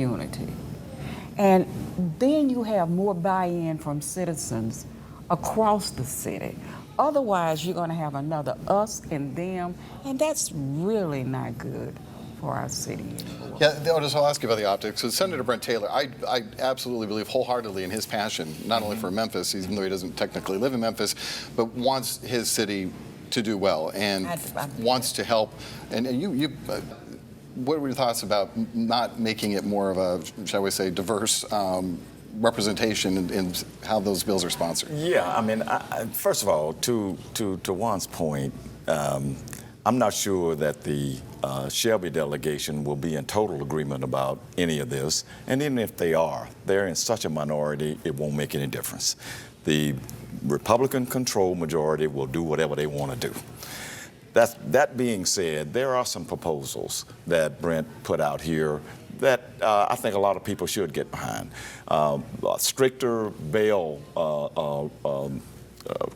community. And then you have more buy-in from citizens across the city. Otherwise, you're going to have another us and them, and that's really not good for our city anymore. Yeah, Otis, I'll ask you about the optics. So Senator Brent Taylor, I absolutely believe wholeheartedly in his passion, not only for Memphis, even though he doesn't technically live in Memphis, but wants his city to do well and wants to help. And you what were your thoughts about not making it more of a, shall we say, diverse representation in how those bills are sponsored? Yeah, I mean, first of all, to Juan's point, I'm not sure that the Shelby delegation will be in total agreement about any of this. And even if they are, they're in such a minority, it won't make any difference. The Republican-controlled majority will do whatever they want to do. That being said, there are some proposals that Brent put out here that I think a lot of people should get behind. Stricter bail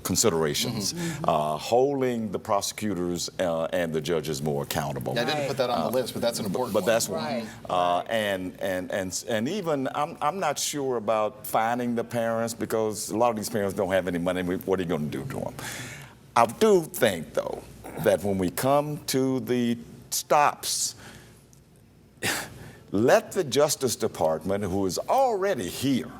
considerations, holding the prosecutors and the judges more accountable. Yeah, I didn't put that on the list, but that's an important one. But that's one. Right. And even I'm not sure about fining the parents, because a lot of these parents don't have any money. What are you going to do to them? I do think, though, that when we come to the stops, let the Justice Department, who is already here,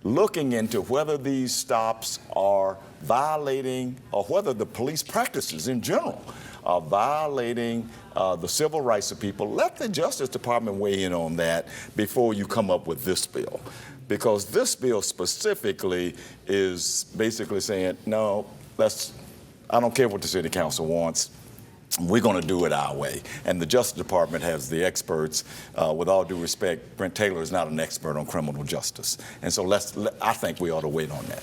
looking into whether these stops are violating, or whether the police practices in general are violating the civil rights of people. Let the Justice Department weigh in on that before you come up with this bill. Because this bill specifically is basically saying, no, I don't care what the city council wants. We're going to do it our way. And the Justice Department has the experts. With all due respect, Brent Taylor is not an expert on criminal justice. And so I think we ought to wait on that.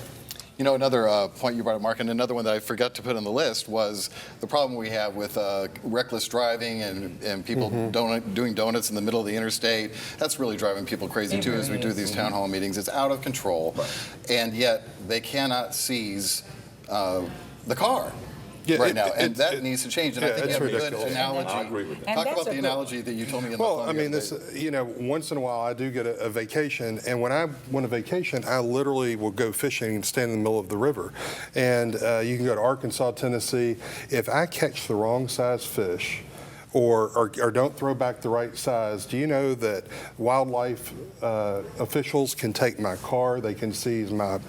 You know, another point you brought up, Mark, and another one that I forgot to put on the list was the problem we have with reckless driving and people doing donuts in the middle of the interstate. That's really driving people crazy, too, as we do these town hall meetings. It's out of control, and yet they cannot seize the car. Yeah, right now, and that needs to change. And I think you have a good analogy. I agree with that. Talk about the analogy that you told me in the phone. Well, I mean, once in a while I do get a vacation, and when I want a vacation, I literally will go fishing and stand in the middle of the river. And you can go to Arkansas, Tennessee. If I catch the wrong size fish, or don't throw back the right size, do you know that wildlife officials can take my car, they can seize my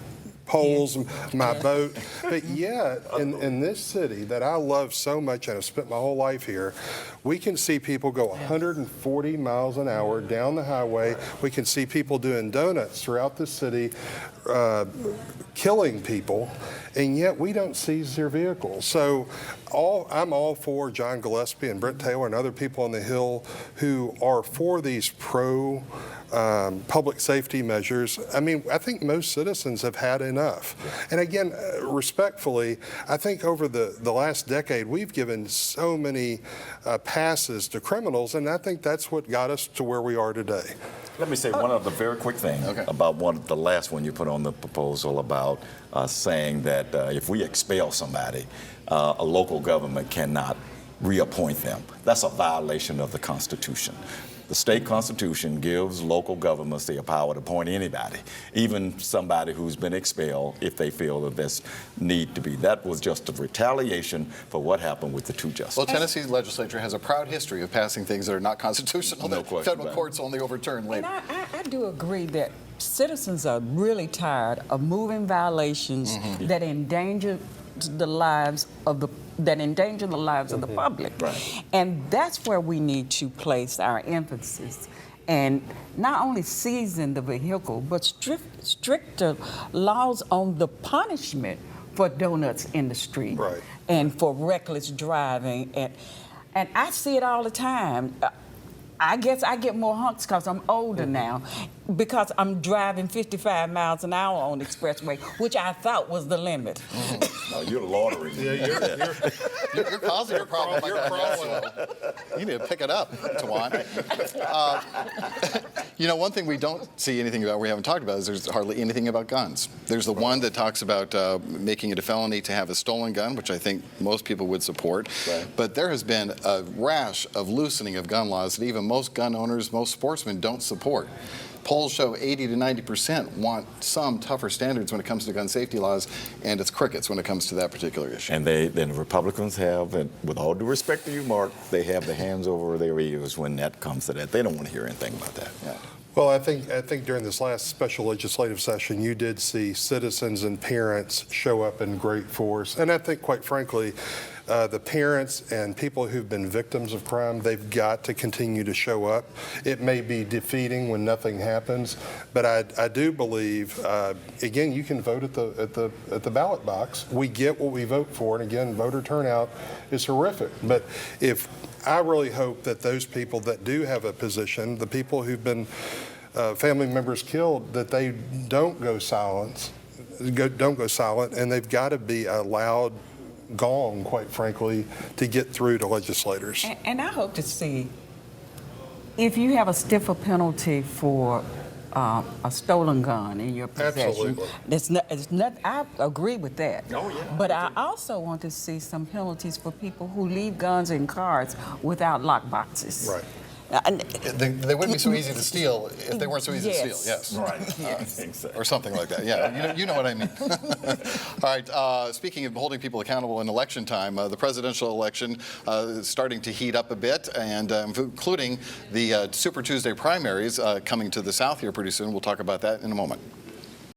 poles, my boat, but yet in this city that I love so much and I've spent my whole life here, we can see people go 140 miles an hour down the highway. We can see people doing donuts throughout the city, killing people, and yet we don't seize their vehicles. So I'm all for John Gillespie and Brent Taylor and other people on the Hill who are for these public safety measures. I mean, I think most citizens have had enough. And again, respectfully, I think over the last decade, we've given so many passes to criminals, and I think that's what got us to where we are today. Let me say one other very quick thing about the last one you put on the proposal about saying that if we expel somebody, a local government cannot reappoint them. That's a violation of the Constitution. The state constitution gives local governments the power to appoint anybody, even somebody who's been expelled, if they feel that there's need to be. That was just a retaliation for what happened with the two justices. Well, Tennessee's legislature has a proud history of passing things that are not constitutional, no that federal courts only overturn later. And I do agree that citizens are really tired of moving violations that endanger the lives of the public. Right. And that's where we need to place our emphasis. And not only seizing the vehicle, but stricter laws on the punishment for donuts in the street. Right. And for reckless driving. And I see it all the time. I guess I get more honks because I'm older now, because I'm driving 55 miles an hour on the expressway, which I thought was the limit. No, you're loitering. Yeah, you're causing a problem. You need to pick it up, Tawan. You know, one thing we don't see anything about, we haven't talked about, is there's hardly anything about guns. There's the one that talks about making it a felony to have a stolen gun, which I think most people would support. Right. But there has been a rash of loosening of gun laws that even most gun owners, most sportsmen don't support. Polls show 80 to 90% want some tougher standards when it comes to gun safety laws, and it's crickets when it comes to that particular issue. And then the Republicans have, and with all due respect to you, Mark, they have their hands over their ears when that comes to that. They don't want to hear anything about that. Yeah. Well, I think during this last special legislative session, you did see citizens and parents show up in great force. And I think, quite frankly, the parents and people who've been victims of crime, they've got to continue to show up. It may be defeating when nothing happens, but I do believe, again, you can vote at the ballot box. We get what we vote for, and again, voter turnout is horrific. But I really hope that those people that do have a position, the people who've been family members killed, that they don't go silent, and they've got to be a loud gong, quite frankly, to get through to legislators. And I hope to see, if you have a stiffer penalty for a stolen gun in your possession, Absolutely. I agree with that. Oh, yeah. But I also want to see some penalties for people who leave guns in cars without lock boxes. Right. They wouldn't be so easy to steal if they weren't so easy to steal, yes. Right. Yes. Or something like that, yeah. You know what I mean. All right, speaking of holding people accountable in election time, the presidential election is starting to heat up a bit, and including the Super Tuesday primaries coming to the South here pretty soon. We'll talk about that in a moment.